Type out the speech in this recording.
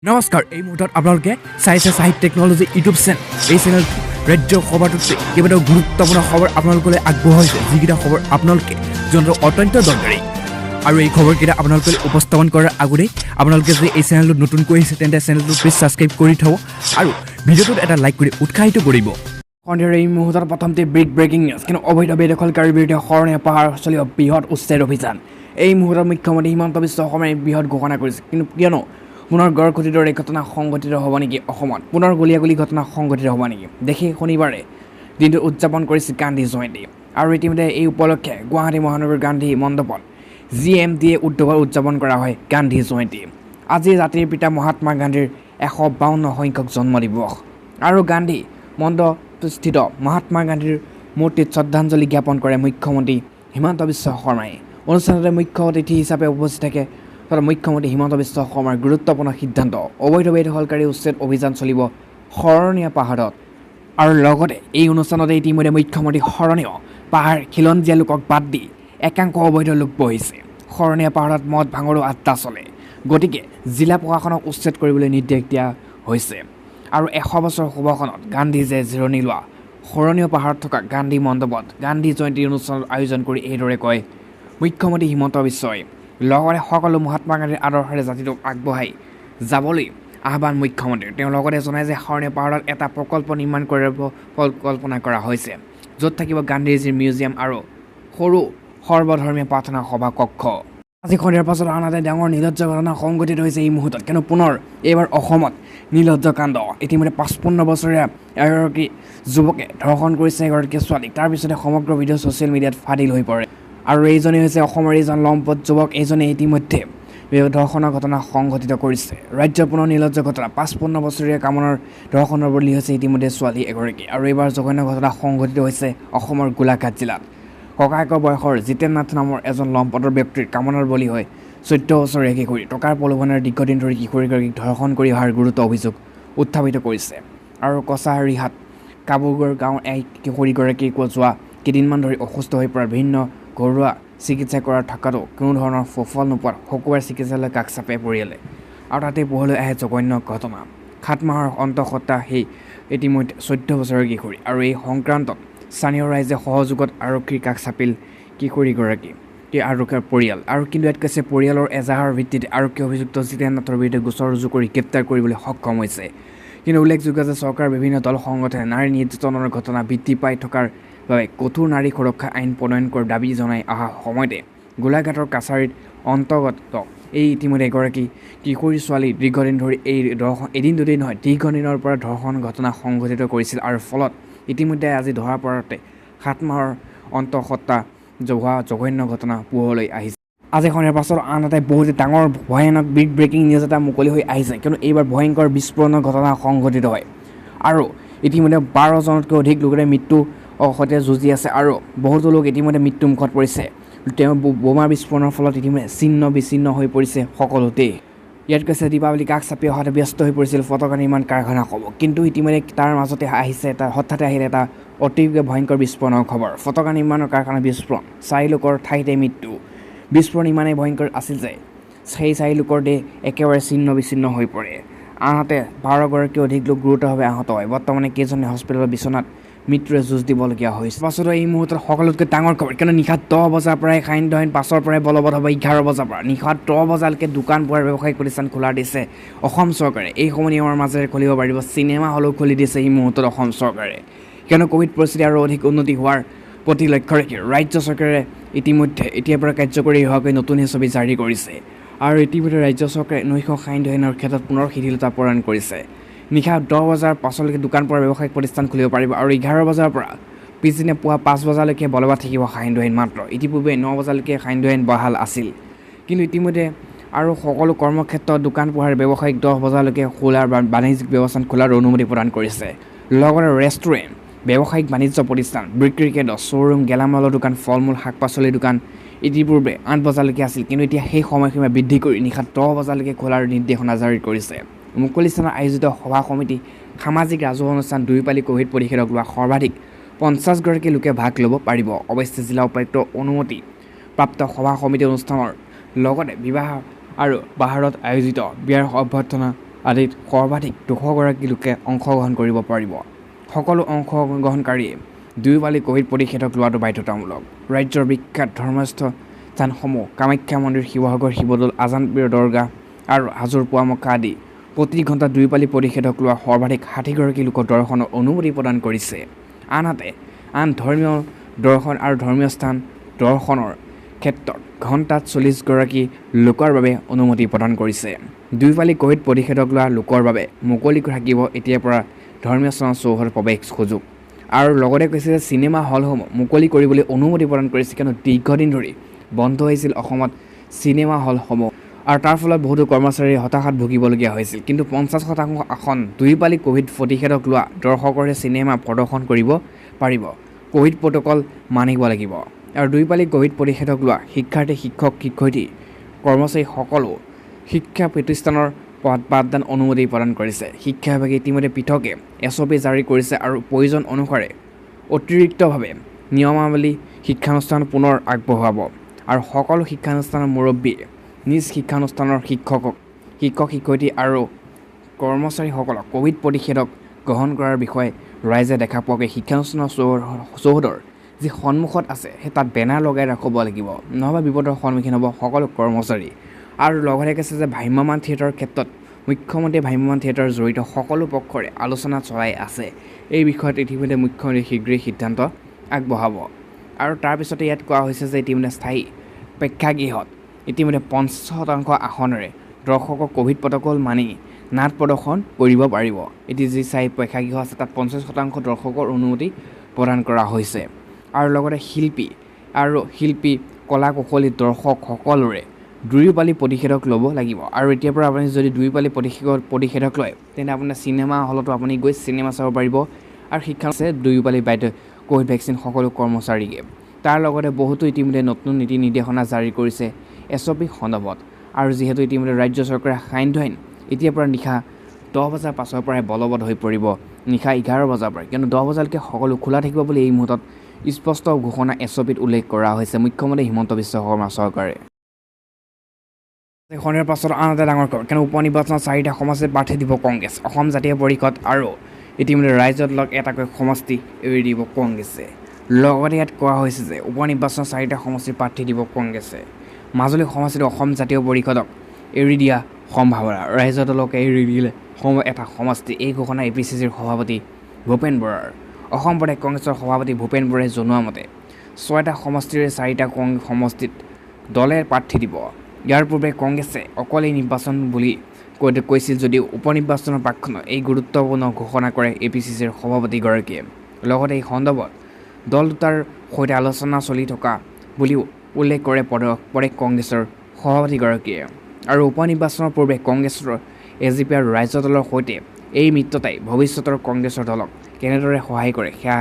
নমস্কাৰ এই মুহূৰ্তত আপোনালোকে চাইছে সাহিত্য টেকনলজি ইউটিউব চেনেল এই চেনেল ৰাজ্য সভাটোতে কেইবাটাও গুৰুত্বপূৰ্ণ খবৰ আপোনালোকলৈ আগবঢ়াইছে যিকেইটা খবৰ আপোনালোকে জনাটো অত্যন্ত দৰকাৰী আৰু এই খবৰকেইটা আপোনালোকে উপস্থাপন কৰাৰ আগতে আপোনালোকে যদি এই চেনেলটো নতুনকৈ আহিছে তেন্তে চেনেলটো প্লিজ ছাবস্ক্ৰাইব কৰি থব আৰু ভিডিঅ'টোত এটা লাইক কৰি উৎসাহিত কৰিব সন্ধিয়াৰ এই মুহূৰ্তত প্ৰথমতে ব্ৰেকিং নিউজ কিন্তু অবৈধ বেদখলকাৰীৰ বিৰুদ্ধে শৰণীয়া পাহাৰ চলিব বৃহৎ উচ্ছেদ অভিযান এই মুহূৰ্তত মুখ্যমন্ত্ৰী হিমন্ত বিশ্ব শৰ্মাই বৃহৎ ঘোষণা কৰিছে কিন্তু কিয়নো পুনৰ গড়খুটিৰ দৰে ঘটনা সংঘটিত হ'ব নেকি অসমত পুনৰ গুলীয়াগুলী ঘটনা সংঘটিত হ'ব নেকি দেখি শনিবাৰে দিনটো উদযাপন কৰিছে গান্ধী জয়ন্তী আৰু ইতিমধ্যে এই উপলক্ষে গুৱাহাটী মহানগৰ গান্ধী মণ্ডপত GMDA উদ্যোগত উদযাপন কৰা হয় গান্ধী জয়ন্তী আজি জাতিৰ পিতা মহাত্মা গান্ধীৰ 152 সংখ্যক জন্ম দিৱস আৰু গান্ধী মণ্ডপস্থিত মহাত্মা গান্ধীৰ মূৰ্তিত শ্ৰদ্ধাঞ্জলি জ্ঞাপন কৰে মুখ্যমন্ত্ৰী হিমন্ত বিশ্ব শৰ্মাই অনুষ্ঠানতে মুখ্য অতিথি হিচাপে উপস্থিত থাকে মুখ্যমন্ত্ৰী হিমন্ত বিশ্ব শৰ্মাৰ গুৰুত্বপূৰ্ণ সিদ্ধান্ত অবৈধ বেদখলকাৰী উচ্ছেদ অভিযান চলিব শৰণীয়া পাহাৰত আৰু লগতে এই অনুষ্ঠানতে ইতিমধ্যে মুখ্যমন্ত্ৰী শৰণীয় পাহাৰ খিলঞ্জীয়া লোকক বাদ দি একাংশ অবৈধ লোক বহিছে শৰণীয়া পাহাৰত মদ ভাঙৰো আড্ডা চলে গতিকে জিলা প্ৰশাসনক উচ্ছেদ কৰিবলৈ নিৰ্দেশ দিয়া হৈছে আৰু 100 বছৰ শুভখনত গান্ধীজীয়ে জিৰণি লোৱা শৰণীয় পাহাৰত থকা গান্ধী মণ্ডপত গান্ধী জয়ন্তী অনুষ্ঠানৰ আয়োজন কৰি এইদৰে কয় মুখ্যমন্ত্ৰী হিমন্ত বিশ্বই লগতে সকলো মহাত্মা গান্ধীৰ আদৰ্শৰে জাতিটোক আগবঢ়াই যাবলৈ আহ্বান মুখ্যমন্ত্ৰীৰ তেওঁ লগতে জনায় যে শৰণীয়া পাহাৰত এটা প্ৰকল্প নিৰ্মাণ কৰিব পৰিকল্পনা কৰা হৈছে য'ত থাকিব গান্ধীজীৰ মিউজিয়াম আৰু সৰু সৰ্বধৰ্মীয় প্ৰাৰ্থনা সভা কক্ষ আজি সন্ধিয়াৰ পাছত আনহাতে ডাঙৰ নিৰ্লজ্জ ঘটনা সংঘটিত হৈছে এই মুহূৰ্তত কিন্তু পুনৰ এইবাৰ অসমত নিৰ্লজ্জ কাণ্ড ইতিমধ্যে 55 বছৰীয়া এগৰাকী যুৱকে ধৰ্ষণ কৰিছে এগৰাকী ছোৱালীক তাৰপিছতে সমগ্ৰ ভিডিঅ' ছ'চিয়েল মিডিয়াত ফাদিল হৈ পৰে আৰু এইজনে হৈছে অসমৰ এজন লম্পট যুৱক এইজনে ইতিমধ্যে ধৰ্ষণৰ ঘটনা সংঘটিত কৰিছে ৰাজ্যৰ পুনৰ নিৰ্লজ্জ ঘটনা 55 বছৰীয়া কামনৰ ধৰ্ষণৰ বলি হৈছে ইতিমধ্যে ছোৱালী এগৰাকী আৰু এইবাৰ জঘন্য ঘটনা সংঘটিত হৈছে অসমৰ গোলাঘাট জিলাত ককায়েকৰ বয়সৰ জিতেন নাথ নামৰ এজন লম্পটৰ ব্যক্তিৰ কামনৰ বলি হয় 14 বছৰীয়া কিশোৰী টকাৰ প্ৰলোভনেৰে দীৰ্ঘদিন ধৰি কিশোৰীগৰাকীক ধৰ্ষণ কৰি অহাৰ গুৰুত্ব অভিযোগ উত্থাপিত কৰিছে আৰু কচাহাৰীহাট কাবুগড় গাঁৱৰ এই কিশোৰীগৰাকীক যোৱা কেইদিনমান ধৰি অসুস্থ হৈ পৰা ভিন্ন ঘৰুৱা চিকিৎসা কৰাৰ থকাটো কোনো ধৰণৰ সুফল নোপোৱাত শুকুৰবাৰ চিকিৎসালয় কাষ চাপে পৰিয়ালে আৰু তাতে পোহৰলৈ আহে জঘন্য ঘটনা 7 মাহৰ অন্তঃসত্ত্বা সেই ইতিমধ্যে 14 বছৰৰ কিশোৰী আৰু এই সংক্ৰান্তত স্থানীয় ৰাইজে সহযোগত আৰক্ষীৰ কাষ চাপিল কিশোৰীগৰাকী আৰক্ষীৰ পৰিয়াল আৰু কিন্তু ইয়াত কৈছে পৰিয়ালৰ এজাহাৰৰ ভিত্তিতে আৰক্ষী অভিযুক্ত জিতেন নাথৰ বিৰুদ্ধে গোচৰ ৰুজু কৰি গ্ৰেপ্তাৰ কৰিবলৈ সক্ষম হৈছে কিন্তু উল্লেখযোগ্য যে চৰকাৰৰ বিভিন্ন দল সংগঠনে নাৰী নিৰ্যাতনৰ ঘটনা বৃদ্ধি পাই থকাৰ বাবে কঠোৰ নাৰী সুৰক্ষা আইন প্ৰণয়ন কৰাৰ দাবী জনাই অহা সময়তে গোলাঘাটৰ কাছাৰীত অন্তৰ্গত এই ইতিমধ্যে এগৰাকী কিশোৰী ছোৱালী দীৰ্ঘদিন ধৰি এই এদিন দুদিন নহয় দীৰ্ঘদিনৰ পৰা ধৰ্ষণ ঘটনা সংঘটিত কৰিছিল আৰু ফলত ইতিমধ্যে আজি ধৰা পৰাতে 7 মাহৰ অন্তঃসত্ত্বা হোৱা জঘন্য ঘটনা পোহৰলৈ আহিছে আজি সন্ধিয়াৰ পাছত আনহাতে বহুতে ডাঙৰ ভয়ানক ব্ৰেকিং নিউজ এটা মুকলি হৈ আহিছে কিন্তু এইবাৰ ভয়ংকৰ বিস্ফোৰণৰ ঘটনা সংঘটিত হয় আৰু ইতিমধ্যে 12 জনতকৈ অধিক লোকে মৃত্যু সৈতে যুঁজি আছে আৰু বহুতো লোক ইতিমধ্যে মৃত্যুমুখত পৰিছে তেওঁ বোমা বিস্ফোৰণৰ ফলত ইতিমধ্যে ছিন্ন বিচ্ছিন্ন হৈ পৰিছে সকলোতে ইয়াত কৈছে দীপাৱলী কাষ চাপি অহাতে ব্যস্ত হৈ পৰিছিল ফটকা নিৰ্মাণ কাৰখানা ক'ব কিন্তু ইতিমধ্যে তাৰ মাজতে আহিছে এটা হঠাতে আহিলে এটা অতিকৈ ভয়ংকৰ বিস্ফোৰণৰ খবৰ ফটকা নিৰ্মাণৰ কাৰখানা বিস্ফোৰণ 4 লোকৰ ঠাইতে মৃত্যু বিস্ফোৰণ ইমানেই ভয়ংকৰ আছিল যে সেই 4 লোকৰ দেহ একেবাৰে ছিন্ন বিচ্ছিন্ন হৈ পৰে আনহাতে 12 গৰাকী অধিক লোক গুৰুতৰভাৱে আহত হয় বৰ্তমানে কেইজনে হস্পিটেলৰ বিচনাত মৃত্যুৰে যুঁজ দিবলগীয়া হৈছে পাছত এই মুহূৰ্তত সকলোতকৈ ডাঙৰ খবৰ কিয়নো নিশা 10 বজাৰ পৰাই সান্ধ্য আইন পাছৰ পৰাই বলবৎ হ'ব 11 বজাৰ পৰা নিশা 10 বজালৈকে দোকান পোহাৰ ব্যৱসায়িক প্ৰতিষ্ঠান খোলা দিছে অসম চৰকাৰে এই সময় নিয়মৰ মাজেৰে খুলিব পাৰিব চিনেমা হলো খুলি দিছে এই মুহূৰ্তত অসম চৰকাৰে কিয়নো কোভিড পৰিস্থিতি আৰু অধিক উন্নতি হোৱাৰ প্ৰতি লক্ষ্য ৰাখি ৰাজ্য চৰকাৰে ইতিমধ্যে এতিয়াৰ পৰা কাৰ্যকৰী হোৱাকৈ নতুন ছবি জাৰি কৰিছে আৰু ইতিমধ্যে ৰাজ্য চৰকাৰে নৈশ সান্ধ্য আইনৰ ক্ষেত্ৰত পুনৰ শিথিলতা প্ৰদান কৰিছে নিশা 10 বজাৰ পাছলৈকে দোকান পোহাৰ ব্যৱসায়িক প্ৰতিষ্ঠান খুলিব পাৰিব আৰু 11 বজাৰ পৰা পিছদিনা পুৱা 5 বজালৈকে বলবৎ থাকিব সান্ধ্য আইন মাত্ৰ ইতিপূৰ্বে 9 বজালৈকে সান্ধ্য আইন বহাল আছিল কিন্তু ইতিমধ্যে আৰু সকলো কৰ্মক্ষেত্ৰত দোকান পোহাৰ ব্যৱসায়িক 10 বজালৈকে খোলাৰ বাণিজ্যিক ব্যৱস্থান খোলাৰ অনুমতি প্ৰদান কৰিছে লগতে ৰেষ্টুৰেণ্ট ব্যৱসায়িক বাণিজ্য প্ৰতিষ্ঠান বিক্ৰী কেন্দ্ৰ শ্ব'ৰুম গেলামালৰ দোকান ফল মূল শাক পাচলিৰ দোকান ইতিপূৰ্বে 8 বজালৈকে আছিল কিন্তু এতিয়া সেই সময়সীমা বৃদ্ধি কৰি নিশা 10 বজালৈকে খোলাৰ নিৰ্দেশনা জাৰি কৰিছে মুকলি স্থানত আয়োজিত সভা সমিতি সামাজিক ৰাজহুৱা অনুষ্ঠান 2 পালি কোভিড প্ৰতিষেধক লোৱা সৰ্বাধিক 50 গৰাকী লোকে ভাগ ল'ব পাৰিব অৱশ্যে জিলা উপায়ুক্তৰ অনুমতি প্ৰাপ্ত সভা সমিতি অনুষ্ঠানৰ লগতে বিবাহ আৰু বাহাৰত আয়োজিত বিয়াৰ অভ্যৰ্থনা আদিত সৰ্বাধিক 200গৰাকী লোকে অংশগ্ৰহণ কৰিব পাৰিব। সকলো অংশগ্ৰহণকাৰীয়ে 2 পালি কোভিড প্ৰতিষেধক লোৱাটো বাধ্যতামূলক। ৰাজ্যৰ বিখ্যাত ধৰ্মস্থানসমূহ কামাখ্যা মন্দিৰ, শিৱসাগৰ শিৱদৌল, আজানপীৰ দৰগাহ আৰু হাজোৰ পুৱামক্কা আদি প্ৰতি ঘণ্টা 2 পালি প্ৰতিষেধক লোৱা সৰ্বাধিক 60গৰাকী লোকক দৰ্শনৰ অনুমতি প্ৰদান কৰিছে। আনহাতে আন ধৰ্মীয় দৰ্শন আৰু ধৰ্মীয় স্থান দৰ্শনৰ ক্ষেত্ৰত ঘণ্টাত 40গৰাকী লোকৰ বাবে অনুমতি প্ৰদান কৰিছে। 2 পালি কোভিড প্ৰতিষেধক লোৱা লোকৰ বাবে মুকলি থাকিব এতিয়াৰ পৰা ধৰ্মীয় স্থানৰ চৌহদ প্ৰৱেশ সুযোগ। আৰু লগতে কৈছে যে চিনেমা হলসমূহ মুকলি কৰিবলৈ অনুমতি প্ৰদান কৰিছে, কিয়নো দীৰ্ঘদিন ধৰি বন্ধ হৈছিল অসমত চিনেমা হলসমূহ আৰু তাৰ ফলত বহুতো কৰ্মচাৰী হতাশাত ভুগিবলগীয়া হৈছিল। কিন্তু 50% আসন 2 পালি কোভিড প্ৰতিষেধক লোৱা দৰ্শকৰে চিনেমা প্ৰদৰ্শন কৰিব পাৰিব। কোভিড প্ৰট'কল মানিব লাগিব। আৰু 2 পালি কোভিড প্ৰতিষেধক লোৱা শিক্ষাৰ্থী, শিক্ষক, শিক্ষয়িত্ৰী, কৰ্মচাৰী সকলো শিক্ষা প্ৰতিষ্ঠানৰ পাঠদান অনুমতি প্ৰদান কৰিছে। শিক্ষা বিভাগে ইতিমধ্যে পৃথকে SOP জাৰি কৰিছে আৰু প্ৰয়োজন অনুসাৰে অতিৰিক্তভাৱে নিয়মাৱলী শিক্ষানুষ্ঠান পুনৰ আগবঢ়াব। আৰু সকলো শিক্ষানুষ্ঠানৰ মুৰব্বীয়ে নিজ শিক্ষানুষ্ঠানৰ শিক্ষক, শিক্ষয়িত্ৰী আৰু কৰ্মচাৰীসকলক কোভিড প্ৰতিষেধক গ্ৰহণ কৰাৰ বিষয়ে ৰাইজে দেখা পোৱাকৈ শিক্ষানুষ্ঠানৰ চৌহদৰ যি সন্মুখত আছে সেই তাত বেনাৰ লগাই ৰাখিব লাগিব, নহ'বা বিপদৰ সন্মুখীন হ'ব সকলো কৰ্মচাৰী। আৰু লগতে কৈছে যে ভ্ৰাম্যমাণ থিয়েটাৰৰ ক্ষেত্ৰত মুখ্যমন্ত্ৰীয়ে ভ্ৰাম্যমাণ থিয়েটাৰ জড়িত সকলো পক্ষৰে আলোচনা চলাই আছে। এই বিষয়ত ইতিমধ্যে মুখ্যমন্ত্ৰীয়ে শীঘ্ৰেই সিদ্ধান্ত আগবঢ়াব। আৰু তাৰপিছতে ইয়াত কোৱা হৈছে যে ইতিমধ্যে স্থায়ী প্ৰেক্ষাগৃহত ইতিমধ্যে 50% আসনেৰে দৰ্শকক কোভিড প্ৰট'কল মানি নাট প্ৰদৰ্শন কৰিব পাৰিব। এতিয়া যি স্থায়ী প্ৰেক্ষাগৃহ আছে তাত 50% দৰ্শকৰ অনুমতি প্ৰদান কৰা হৈছে। আৰু লগতে শিল্পী কলা কৌশলী দৰ্শক সকলোৰে 2 পালি প্ৰতিষেধক ল'ব লাগিব। আৰু এতিয়াৰ পৰা আপুনি যদি 2 পালি প্ৰতিষেধক লয় তেন্তে আপোনাৰ চিনেমা হলতো আপুনি গৈ চিনেমা চাব পাৰিব। আৰু শিক্ষা আছে 2 পালি কোভিড ভেকচিন সকলো কৰ্মচাৰীকে। তাৰ লগতে বহুতো ইতিমধ্যে নতুন নীতি নিৰ্দেশনা জাৰি কৰিছে SOP সন্দৰ্ভত। আৰু যিহেতু ইতিমধ্যে ৰাজ্য চৰকাৰে সান্ধ্য আইন এতিয়াৰ পৰা নিশা 10 বজাৰ পাছৰ পৰাই বলবৎ হৈ পৰিব, নিশা 11 বজাৰ পৰা, কিয়নো 10 বজালৈকে সকলো খোলা থাকিব বুলি এই মুহূৰ্তত স্পষ্ট ঘোষণা SOPত উল্লেখ কৰা হৈছে মুখ্যমন্ত্ৰী হিমন্ত বিশ্ব শৰ্মা চৰকাৰে। এখনৰ পাছত আন এটা ডাঙৰ খবৰ, কিয়নো উপনিৰ্বাচনত 4টা সমষ্টিত প্ৰাৰ্থী দিব কংগ্ৰেছ। অসম জাতীয় পৰিষদ আৰু ইতিমধ্যে ৰাইজত লগ এটাকৈ সমষ্টি এৰি দিব কংগ্ৰেছে। লগতে ইয়াত কোৱা হৈছে যে উপনিৰ্বাচনত 4টা সমষ্টিত প্ৰাৰ্থী দিব কংগ্ৰেছে। মাজুলী সমষ্টিত অসম জাতীয় পৰিষদক এৰি দিয়া সম্ভাৱনা, ৰাইজৰ দলকে এৰি দিলে এটা সমষ্টি। এই ঘোষণা APCCৰ সভাপতি ভূপেন বৰাৰ। অসম প্ৰদেশ কংগ্ৰেছৰ সভাপতি ভূপেন বৰাই জনোৱা মতে 6টা সমষ্টিৰে 4টা সমষ্টিত দলে প্ৰাৰ্থী দিব। ইয়াৰ পূৰ্বে কংগ্ৰেছে অকলেই নিৰ্বাচন বুলি কৈছিল যদিও উপনিৰ্বাচনৰ প্ৰাক্ষণত এই গুৰুত্বপূৰ্ণ ঘোষণা কৰে APCCৰ সভাপতিগৰাকীয়ে। লগতে এই সন্দৰ্ভত দল দুটাৰ সৈতে আলোচনা চলি থকা বুলিও উল্লেখ কৰে প্ৰদেশ কংগ্ৰেছৰ সভাপতিগৰাকীয়ে। আৰু উপনিৰ্বাচনৰ পূৰ্বে কংগ্ৰেছৰ AGP আৰু ৰাজ্য দলৰ সৈতে এই মিত্ৰতাই ভৱিষ্যতৰ কংগ্ৰেছৰ দলক কেনেদৰে সহায় কৰে সেয়া